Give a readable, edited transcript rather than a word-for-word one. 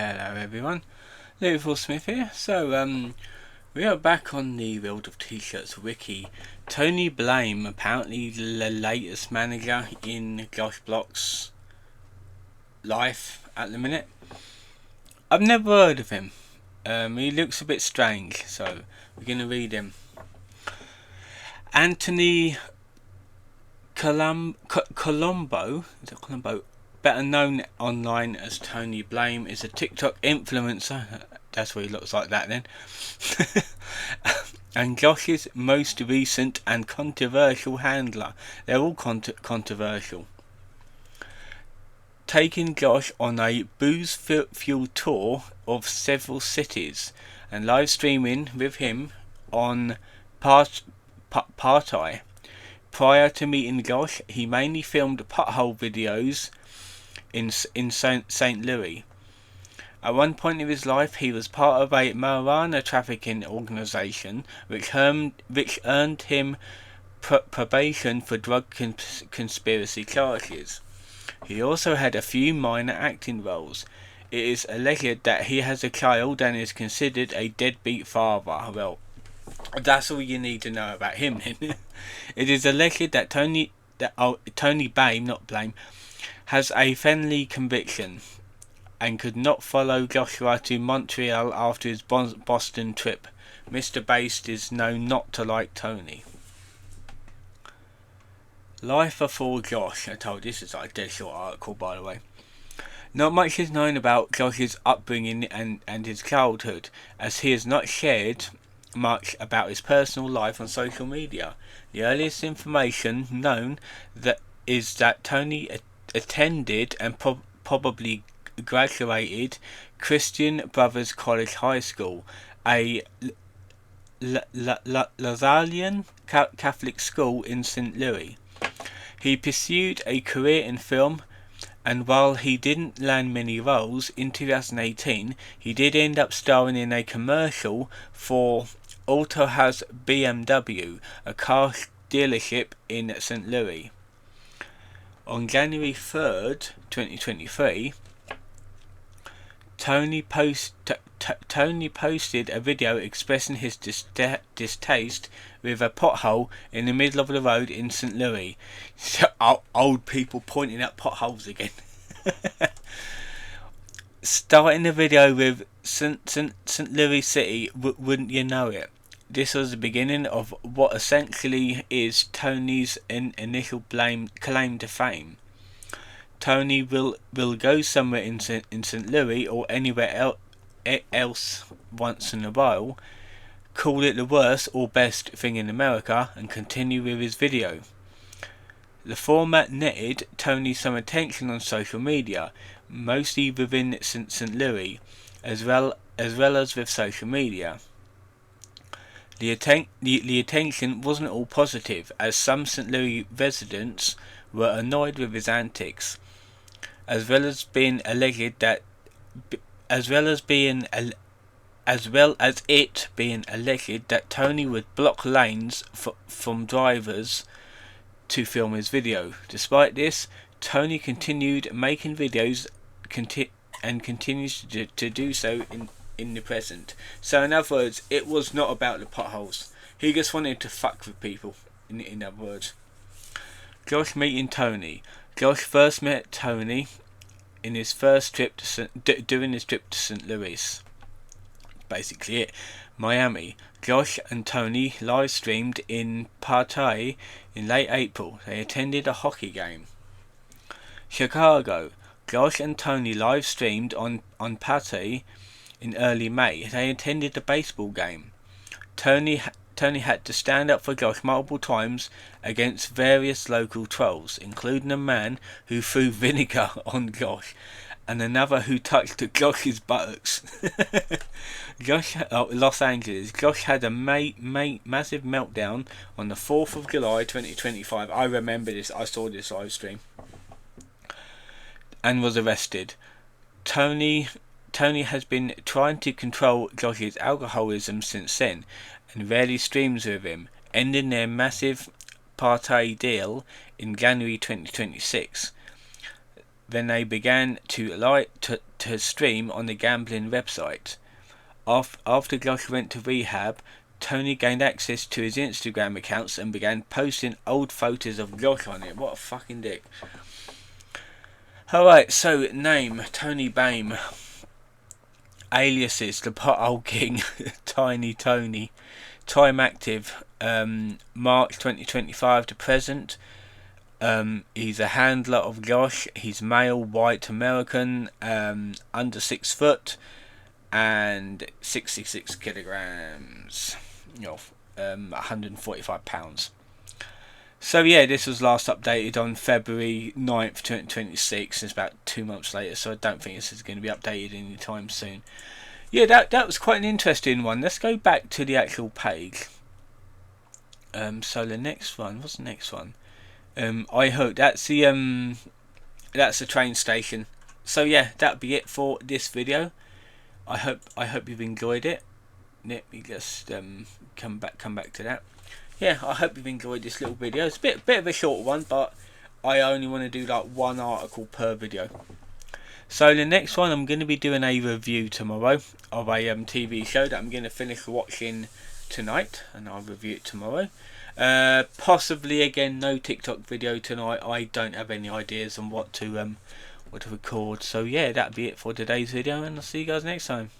Hello everyone, Liverpool Smith here. So we are back on the World of T-shirts Wiki. Tony Bame, apparently the latest manager in Josh Block's life at the minute. I've never heard of him. He looks a bit strange, so we're going to read him. Anthony Colombo, better known online as Tony Bame, is a TikTok influencer. That's what he looks like that then. And Josh's most recent and controversial handler. They're all controversial. Taking Josh on a booze-fueled tour of several cities and live streaming with him on Party. Prior to meeting Josh, he mainly filmed pothole videos in St. Louis. At one point of his life, he was part of a marijuana trafficking organization, which earned him probation for drug conspiracy charges. He also had a few minor acting roles. It is alleged that he has a child and is considered a deadbeat father. Well, that's all you need to know about him then. It is alleged that Tony Bame, not Blame, has a felony conviction and could not follow Joshua to Montreal after his Boston trip. Mr. Based is known not to like Tony. Life before Josh. I told you, this is like a dead short article, by the way. Not much is known about Josh's upbringing and his childhood, as he has not shared much about his personal life on social media. The earliest information known is that Tony attended and probably graduated Christian Brothers College High School, a Lasallian Catholic school in St. Louis. He pursued a career in film, and while he didn't land many roles, in 2018 he did end up starring in a commercial for Autohaus BMW, a car dealership in St. Louis. On January 3rd, 2023, Tony posted a video expressing his distaste with a pothole in the middle of the road in St. Louis. So, old people pointing at potholes again. Starting the video with St. Louis City, wouldn't you know it? This was the beginning of what essentially is Tony's initial claim to fame. Tony will go somewhere in St. Louis or anywhere else once in a while, call it the worst or best thing in America, and continue with his video. The format netted Tony some attention on social media, mostly within St. Louis, as well as with social media. The attention wasn't all positive, as some St. Louis residents were annoyed with his antics, as well as it being alleged that Tony would block lanes from drivers to film his video. Despite this, Tony continued making videos and continues to do so in the present. So in other words, it was not about the potholes. He just wanted to fuck with people, in other words. Josh meeting Tony. Josh first met Tony in his first trip during his trip to St. Louis. Basically it. Miami. Josh and Tony live streamed in Party in late April. They attended a hockey game. Chicago. Josh and Tony live streamed on Party in early May. They attended a baseball game. Tony had to stand up for Josh multiple times against various local trolls, including a man who threw vinegar on Josh and another who touched Josh's buttocks. Los Angeles. Josh had a massive meltdown on the 4th of July 2025. I remember this. I saw this live stream. And was arrested. Tony has been trying to control Josh's alcoholism since then, and rarely streams with him, ending their massive Party deal in January 2026. Then they began to to stream on the gambling website. After Josh went to rehab, Tony gained access to his Instagram accounts and began posting old photos of Josh on it. What a fucking dick. Alright, so name, Tony Bame. Aliases, the Pothole King, Tiny Tony. Time active, March 2025 to present. He's a handler of Josh. He's male, white, American, under 6 foot, and 66 kilograms. 145 pounds. So yeah, this was last updated on February 9th 2026. It's about 2 months later, so I don't think this is going to be updated anytime soon. Yeah, that was quite an interesting one. Let's go back to the actual page. So the next one, what's the next one? I hope that's the train station. So yeah, that'll be it for this video. I hope you've enjoyed it. Let me just come back to that. Yeah, I hope you've enjoyed this little video. It's a bit of a short one, but I only want to do like one article per video. So the next one, I'm going to be doing a review tomorrow of a TV show that I'm going to finish watching tonight, and I'll review it tomorrow. Possibly again no TikTok video tonight. I don't have any ideas on what to record. So yeah, that'll be it for today's video, and I'll see you guys next time.